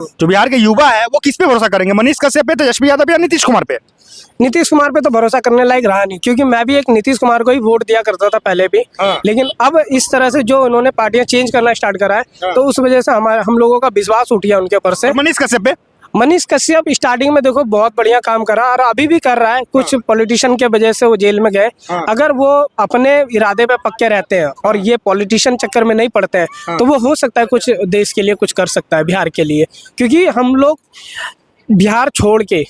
जो बिहार के युवा है वो किस पे भरोसा करेंगे, मनीष कश्यप पे, तेजस्वी यादव या नीतीश कुमार पे? नीतीश कुमार पे तो भरोसा करने लायक रहा नहीं, क्योंकि मैं भी एक नीतीश कुमार को ही वोट दिया करता था पहले भी। लेकिन अब इस तरह से जो उन्होंने पार्टियां चेंज करना स्टार्ट करा है, तो उस वजह से हम लोगों का विश्वास उठ गया उनके ऊपर से। मनीष कश्यप पे? मनीष कश्यप स्टार्टिंग में देखो बहुत बढ़िया काम करा और अभी भी कर रहा है। कुछ पॉलिटिशियन के वजह से वो जेल में गए। अगर वो अपने इरादे पे पक्के रहते हैं और ये पॉलिटिशियन चक्कर में नहीं पड़ते हैं, तो वो हो सकता है कुछ देश के लिए कुछ कर सकता है, बिहार के लिए। क्योंकि हम लोग बिहार छोड़ के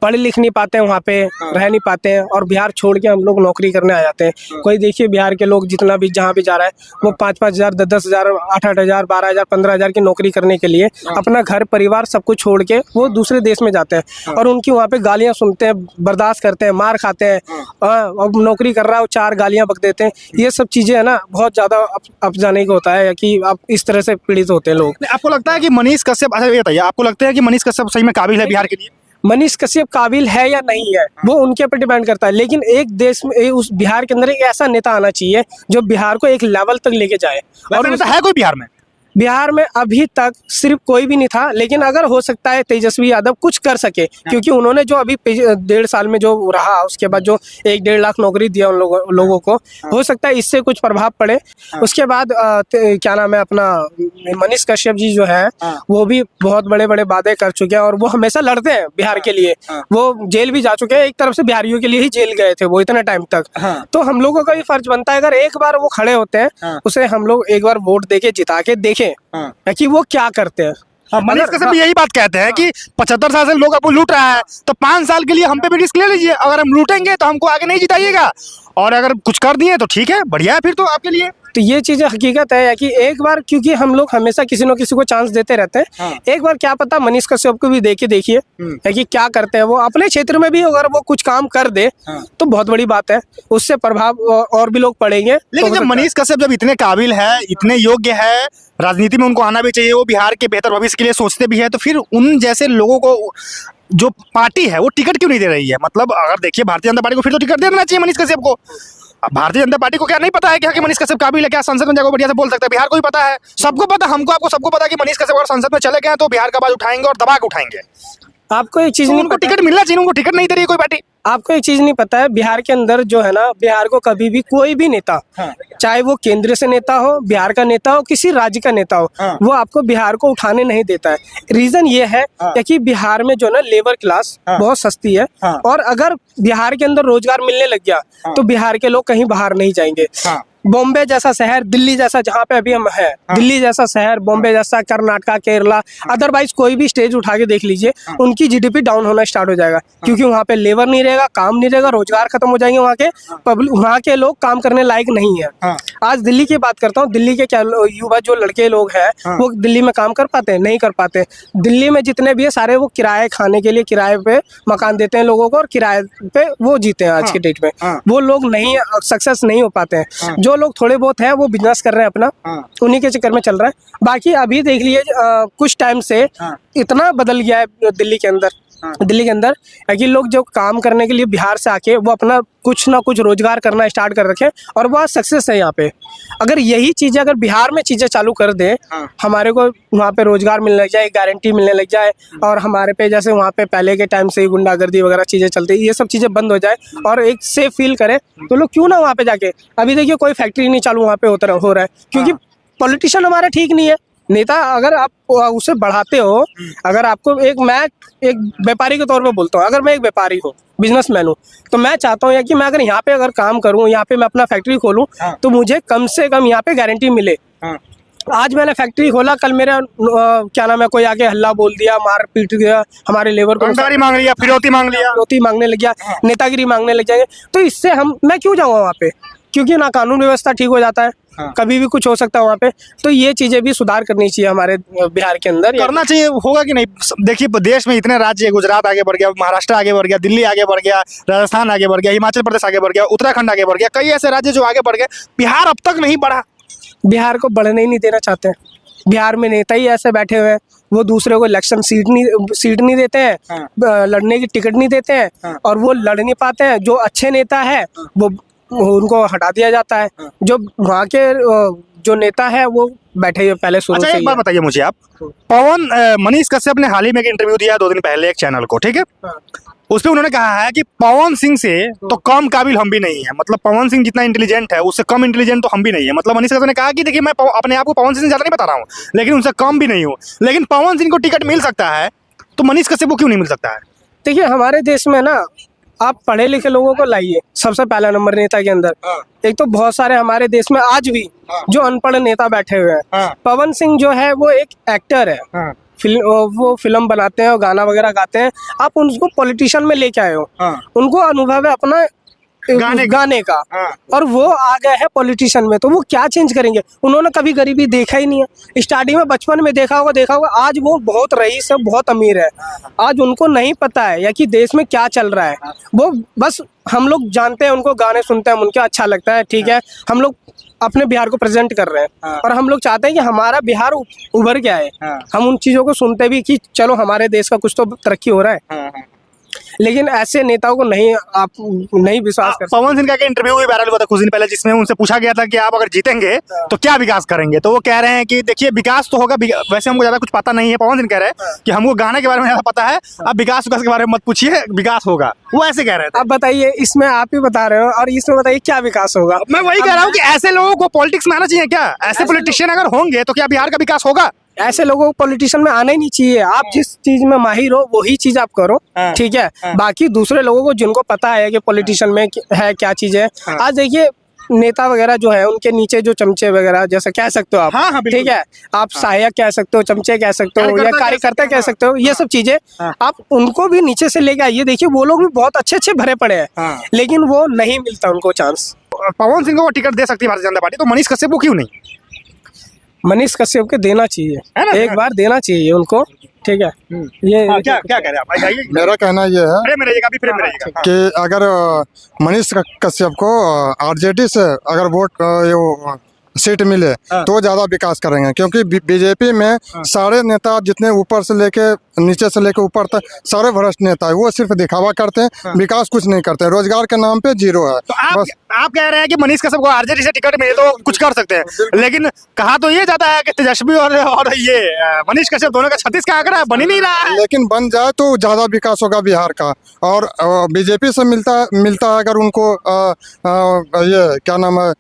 पढ़ लिख नहीं पाते हैं, वहाँ पे रह नहीं पाते हैं, और बिहार छोड़ के हम लोग नौकरी करने आ जाते हैं। कोई देखिए बिहार के लोग जितना भी जहाँ भी जा रहा है, वो 5-5 हज़ार, 10-10 हज़ार, 8-8 हज़ार, 12 हज़ार, 15 हज़ार की नौकरी करने के लिए अपना घर परिवार सब कुछ छोड़ के वो दूसरे देश में जाते हैं, और उनकी वहाँ पे गालियाँ सुनते हैं, बर्दाश्त करते हैं, मार खाते हैं। अब नौकरी कर रहा है वो 4 गालियाँ बक देते हैं। ये सब चीज़ें है ना, बहुत ज़्यादा अब जाने का होता है कि आप इस तरह से पीड़ित होते हैं लोग। आपको लगता है कि मनीष कश्यप, अच्छा ये बताइए, आपको लगता है कि मनीष कश्यप सही में काबिल है बिहार के लिए? मनीष कश्यप काबिल है या नहीं है वो उनके ऊपर डिपेंड करता है। लेकिन एक देश में, उस बिहार के अंदर एक ऐसा नेता आना चाहिए जो बिहार को एक लेवल तक लेके जाए। और नेता है कोई बिहार में? बिहार में अभी तक सिर्फ कोई भी नहीं था, लेकिन अगर हो सकता है तेजस्वी यादव कुछ कर सके, क्योंकि उन्होंने जो अभी 1.5 साल में जो रहा, उसके बाद जो 1-1.5 लाख नौकरी दिया उन लोगों को, हो सकता है इससे कुछ प्रभाव पड़े। उसके बाद क्या नाम है अपना, मनीष कश्यप जी जो है वो भी बहुत बड़े बड़े वादे कर चुके हैं और वो हमेशा लड़ते हैं बिहार के लिए। वो जेल भी जा चुके हैं, एक तरफ से बिहारियों के लिए ही जेल गए थे वो इतने टाइम तक। तो हम लोगों का भी फर्ज बनता है, अगर एक बार वो खड़े होते हैं, उसे हम लोग एक बार वोट देके जिता के देखें कि वो क्या करते हैं। मनीष कश्यप यही बात कहते हैं कि 75 साल से लोग आपको लूट रहा है, तो 5 साल के लिए हम पे भी रिस्क ले लीजिए। अगर हम लूटेंगे तो हमको आगे नहीं जिताइएगा, और अगर कुछ कर दिए तो ठीक है, बढ़िया है फिर तो आपके लिए। तो ये चीजें हकीकत है कि एक बार, क्योंकि हम लोग हमेशा किसी न किसी को चांस देते रहते हैं, एक बार क्या पता मनीष कश्यप को भी देखिए है कि क्या करते हैं वो अपने क्षेत्र में भी। अगर वो कुछ काम कर दे तो बहुत बड़ी बात है, उससे प्रभाव और भी लोग पड़ेंगे। लेकिन जब मनीष कश्यप जब इतने काबिल है, इतने योग्य है, राजनीति में उनको आना भी चाहिए, वो बिहार के बेहतर भविष्य के लिए सोचते भी है, तो फिर उन जैसे लोगों को जो पार्टी है वो टिकट क्यों नहीं दे रही है? मतलब अगर देखिए भारतीय जनता पार्टी को फिर तो टिकट दे देना चाहिए मनीष कश्यप को। भारतीय जनता पार्टी को क्या नहीं पता है कि मनीष कश्यप काबिल है? क्या संसद में जाकर बढ़िया से बोल सकते हैं? बिहार को भी पता है, सबको पता, हमको आपको सबको पता है कि मनीष कश्यप अगर संसद में चले गए तो बिहार का आवाज उठाएंगे और दबा के उठाएंगे। आपको एक चीज नहीं, उनको टिकट मिलना चाहिए, उनको टिकट नहीं दे रही है कोई पार्टी। आपको एक चीज नहीं पता है, बिहार के अंदर जो है ना, बिहार को कभी भी कोई भी नेता, चाहे वो केंद्र से नेता हो, बिहार का नेता हो, किसी राज्य का नेता हो, वो आपको बिहार को उठाने नहीं देता है। रीजन ये है कि बिहार में जो ना लेबर क्लास बहुत सस्ती है, और अगर बिहार के अंदर रोजगार मिलने लग गया तो बिहार के लोग कहीं बाहर नहीं जाएंगे। बॉम्बे जैसा शहर, दिल्ली जैसा, जहाँ पे अभी हम हैं, दिल्ली जैसा शहर, बॉम्बे जैसा, कर्नाटका, केरला, अदरवाइज कोई भी स्टेज उठा के देख लीजिए, उनकी जीडीपी डाउन होना स्टार्ट हो जाएगा, क्योंकि वहाँ पे लेबर नहीं रहेगा, काम नहीं रहेगा, रोजगार खत्म हो जाएंगे, वहाँ के पब्लिक, वहाँ के लोग काम करने लायक नहीं है। आज दिल्ली की बात करता हूँ, दिल्ली के क्या युवा जो लड़के लोग हैं वो दिल्ली में काम कर पाते हैं? नहीं कर पाते। दिल्ली में जितने भी है सारे वो किराए, खाने के लिए किराए पे मकान देते हैं लोगों को, और किराए पे वो जीते हैं आज के डेट में। वो लोग नहीं सक्सेस नहीं हो पाते हैं। जो लोग थोड़े बहुत हैं वो बिजनेस कर रहे हैं अपना, उन्हीं के चक्कर में चल रहा है। बाकी अभी देख लीजिए कुछ टाइम से इतना बदल गया है दिल्ली के अंदर कि लोग जो काम करने के लिए बिहार से आके वो अपना कुछ ना कुछ रोजगार करना स्टार्ट कर रखे, और वो सक्सेस है यहाँ पे। अगर यही चीजें अगर बिहार में चीजें चालू कर दे, हमारे को वहाँ पे रोजगार मिलने लग जाए, गारंटी मिलने लग जाए, और हमारे पे जैसे वहाँ पे पहले के टाइम से ही गुंडागर्दी वगैरह चीजें चलती, ये सब चीजें बंद हो जाए और एक सेफ फील करे, तो लोग क्यों ना वहाँ पे जाके। अभी देखिए कोई फैक्ट्री नहीं चालू वहाँ पे हो रहा है, क्योंकि पॉलिटिशियन हमारा ठीक नहीं है। नेता अगर आप उसे बढ़ाते हो, अगर आपको मैं एक व्यापारी के तौर पे बोलता हूँ, अगर मैं एक व्यापारी हूँ, बिजनेसमैन हूँ, तो मैं चाहता हूँ कि मैं अगर यहाँ पे अगर काम करूँ, यहाँ पे मैं अपना फैक्ट्री खोलूँ, तो मुझे कम से कम यहाँ पे गारंटी मिले। आज मैंने फैक्ट्री खोला, कल मेरा क्या नाम है, कोई आके हल्ला बोल दिया, मार पीट दिया, हमारे लेबर को मांग लिया, फिरौती मांगने लग गया, नेतागिरी मांगने लग जाएंगे, तो इससे मैं क्यों जाऊँगा वहाँ पे? क्योंकि ना कानून व्यवस्था ठीक हो जाता है, कभी भी कुछ हो सकता है वहाँ पे। तो ये चीजें भी सुधार करनी चाहिए हमारे बिहार के अंदर, करना चाहिए। होगा कि नहीं? देखिए देश में इतने राज्य है, गुजरात आगे बढ़ गया, महाराष्ट्र आगे बढ़ गया, दिल्ली आगे बढ़ गया, राजस्थान आगे बढ़ गया, हिमाचल प्रदेश आगे बढ़ गया, उत्तराखंड आगे बढ़ गया, कई ऐसे राज्य जो आगे बढ़ गए। बिहार अब तक नहीं बढ़ा। बिहार को बढ़ने ही नहीं देना चाहते हैं। बिहार में नेता ही ऐसे बैठे हुए हैं, वो दूसरे को इलेक्शन सीट नहीं देते हैं, लड़ने की टिकट नहीं देते हैं, और वो लड़ नहीं पाते हैं। जो अच्छे नेता है वो उनको हटा दिया जाता है। जो वहाँ के जो नेता है वो बैठे हुए पहले शुरू अच्छा से एक ही बात है। बताइए मुझे आप, मनीष कश्यप ने हाल ही में एक इंटरव्यू दिया 2 दिन पहले एक चैनल को, ठीक है, उस पर उन्होंने कहा है कि पवन सिंह से तो कम काबिल हम भी नहीं है, मतलब पवन सिंह जितना इंटेलिजेंट है उससे कम इंटेलिजेंट तो हम भी नहीं है। मतलब मनीष कश्यप ने कहा कि देखिए मैं अपने आप को पवन सिंह से ज्यादा नहीं बता रहा हूँ, लेकिन उनसे कम भी नहीं हूँ, लेकिन पवन सिंह को टिकट मिल सकता है तो मनीष कश्यप को क्यों नहीं मिल सकता है? देखिए हमारे देश में ना आप पढ़े लिखे लोगों को लाइए सबसे पहला नंबर नेता के अंदर। एक तो बहुत सारे हमारे देश में आज भी जो अनपढ़ नेता बैठे हुए हैं। पवन सिंह जो है वो एक एक्टर है, वो फिल्म बनाते हैं और गाना वगैरह गाते हैं। आप उनको पॉलिटिशियन में लेके आए हो, उनको अनुभव है अपना गाने का और वो आ गए हैं पॉलिटिशियन में, तो वो क्या चेंज करेंगे? उन्होंने कभी गरीबी देखा ही नहीं है। स्टार्टिंग में बचपन में देखा होगा, आज वो बहुत रईस है, बहुत अमीर है। आज उनको नहीं पता है या कि देश में क्या चल रहा है। वो बस हम लोग जानते हैं, उनको गाने सुनते हैं, उनके अच्छा लगता है, ठीक है, हम लोग अपने बिहार को प्रेजेंट कर रहे हैं और हम लोग चाहते हैं कि हमारा बिहार उभर के आए। हम उन चीजों को सुनते भी कि चलो हमारे देश का कुछ तो तरक्की हो रहा है, लेकिन ऐसे नेताओं को नहीं, आप नहीं विश्वास कर सकते। पवन सिंह का इंटरव्यू भी वायरल हुआ था कुछ दिन पहले, जिसमें उनसे पूछा गया था कि आप अगर जीतेंगे तो क्या विकास करेंगे, तो वो कह रहे हैं कि देखिए विकास तो होगा, वैसे हमको ज्यादा कुछ पता नहीं है। पवन सिंह कह रहे हैं कि हमको गाने के बारे में ज्यादा पता है, आप विकास के बारे में मत पूछिए, विकास होगा, वो ऐसे कह रहे थे। आप बताइए, इसमें आप ही बता रहे हो और इसमें बताइए क्या विकास होगा? मैं वही कह रहा हूँ कि ऐसे लोगों को पॉलिटिक्स में आना चाहिए क्या? ऐसे पॉलिटिशियन अगर होंगे तो क्या बिहार का विकास होगा? ऐसे लोगों को पॉलिटिशियन में आना ही नहीं चाहिए। आप जिस चीज में माहिर हो वही चीज आप करो, ठीक है। बाकी दूसरे लोगों को जिनको पता है कि पॉलिटिशियन में है क्या चीज है, आज देखिए नेता वगैरह जो है उनके नीचे जो चमचे वगैरह जैसे कह सकते हो आप, ठीक है, आप सहायक कह सकते हो, चमचे कह सकते हो या कार्यकर्ता कह सकते हो, ये सब चीजें आप उनको भी नीचे से लेके आइए। देखिए वो लोग भी बहुत अच्छे अच्छे भरे पड़े हैं, लेकिन वो नहीं मिलता उनको चांस। पवन सिंह को टिकट दे सकती है भारतीय जनता पार्टी, तो मनीष कश्यप को क्यों नहीं? मनीष कश्यप के देना चाहिए, एक बार देना चाहिए उनको, ठीक है। ये क्या क्या कह रहे हैं आप? मेरा कहना ये है फ्रेम में रहिएगा, अभी फ्रेम में रहिएगा। कि अगर मनीष कश्यप को आरजेडी से अगर वोट सीट मिले तो ज्यादा विकास करेंगे, क्योंकि बीजेपी में सारे नेता जितने ऊपर से लेके नीचे से लेके ऊपर तक सारे भ्रष्ट नेता है, वो सिर्फ दिखावा करते हैं, विकास कुछ नहीं करते, रोजगार के नाम पे जीरो है। तो आप कह रहे हैं कि मनीष कश्यप को आरजेडी से टिकट मिले तो कुछ कर सकते हैं, लेकिन कहा तो ये जाता है कि तेजस्वी और ये मनीष कश्यप दोनों का 36 का आंकड़ा बन ही नहीं रहा है। लेकिन बन जाए तो ज्यादा विकास होगा बिहार का। और बीजेपी से मिलता है अगर उनको ये क्या नाम है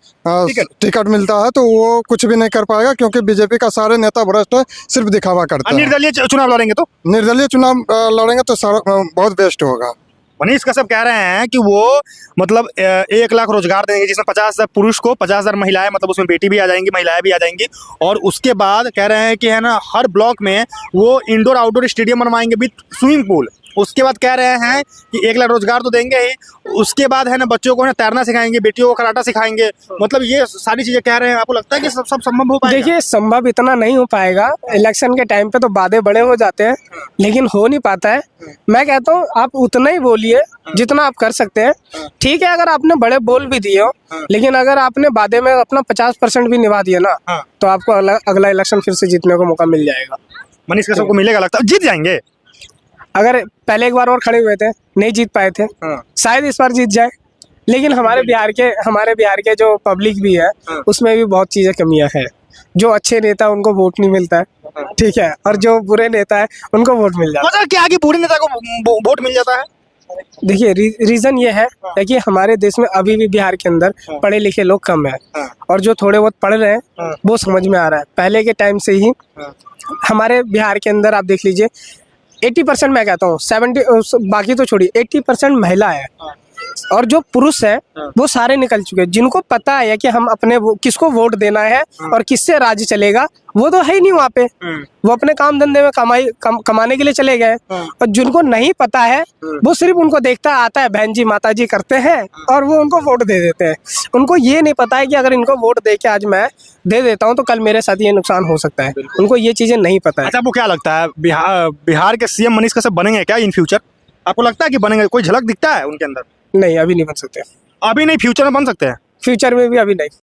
टिकट मिलता है तो वो कुछ भी नहीं कर पाएगा, क्योंकि बीजेपी का सारे नेता भ्रष्ट है, सिर्फ दिखावा करते हैं। निर्दलीय चुनाव लड़ेंगे तो लड़ेंगे तो सारा बहुत बेस्ट होगा। मनीष कश्यप कह रहे हैं कि वो मतलब 1 लाख रोजगार देंगे, जिसमें 50,000 पुरुष को, 50,000 महिलाएं, मतलब उसमें बेटी भी आ जाएंगी, महिलाएं भी आ जाएंगी। और उसके बाद कह रहे हैं कि है ना हर ब्लॉक में वो इंडोर आउटडोर स्टेडियम बनवाएंगे विद स्विमिंग पूल। उसके बाद कह रहे हैं कि 1 लाख रोजगार तो देंगे ही, उसके बाद है ना बच्चों को ना तैरना सिखाएंगे, बेटियों को कराटा सिखाएंगे। मतलब ये सारी चीजें कह रहे हैं। आपको लगता है कि सब संभव हो पाएगा? देखिए संभव इतना नहीं हो पाएगा, इलेक्शन के टाइम पे तो वादे बड़े हो जाते हैं, लेकिन हो नहीं पाता है। मैं कहता हूँ आप उतना ही बोलिए जितना आप कर सकते हैं, ठीक है। अगर आपने बड़े बोल भी दिए हो, लेकिन अगर आपने वादे में अपना 50% भी निभा दिया ना, तो आपको अगला इलेक्शन फिर से जीतने का मौका मिल जाएगा। मनीष कश्यप को मिलेगा, लगता है जीत जाएंगे। अगर पहले एक बार और खड़े हुए थे, नहीं जीत पाए थे, शायद इस बार जीत जाए। लेकिन हमारे बिहार के जो पब्लिक भी है उसमें भी बहुत चीजें कमियां हैं। जो अच्छे नेता उनको वोट नहीं मिलता है, ठीक है, और जो बुरे नेता है उनको वोट मिल जाता है। मतलब क्या कि बुरे नेता को वोट मिल जाता है? देखिए रीजन ये है कि हमारे देश में अभी भी बिहार के अंदर पढ़े लिखे लोग कम है, और जो थोड़े बहुत पढ़ रहे हैं वो समझ में आ रहा है। पहले के टाइम से ही हमारे बिहार के अंदर आप देख लीजिए 80% मैं कहता हूँ 70, बाकी तो छोड़िए 80% महिला है, और जो पुरुष है वो सारे निकल चुके हैं। जिनको पता है कि हम अपने किसको वोट देना है और किससे राज्य चलेगा, वो तो है ही नहीं वहाँ पे। वो अपने काम धंधे में कमाने के लिए चले गए। और जिनको नहीं पता है वो सिर्फ उनको देखता आता है, बहन जी माता जी करते हैं और वो उनको वोट दे देते हैं। उनको ये नहीं पता है कि अगर इनको वोट दे के आज मैं दे देता हूँ तो कल मेरे साथ ये नुकसान हो सकता है। उनको ये चीजें नहीं पता है। अच्छा, आपको क्या लगता है बिहार के सीएम मनीष कश्यप बनेंगे क्या इन फ्यूचर? आपको लगता है कि बनेंगे? कोई झलक दिखता है उनके अंदर? नहीं, अभी नहीं बन सकते। अभी नहीं, फ्यूचर में बन सकते हैं? फ्यूचर में भी अभी नहीं।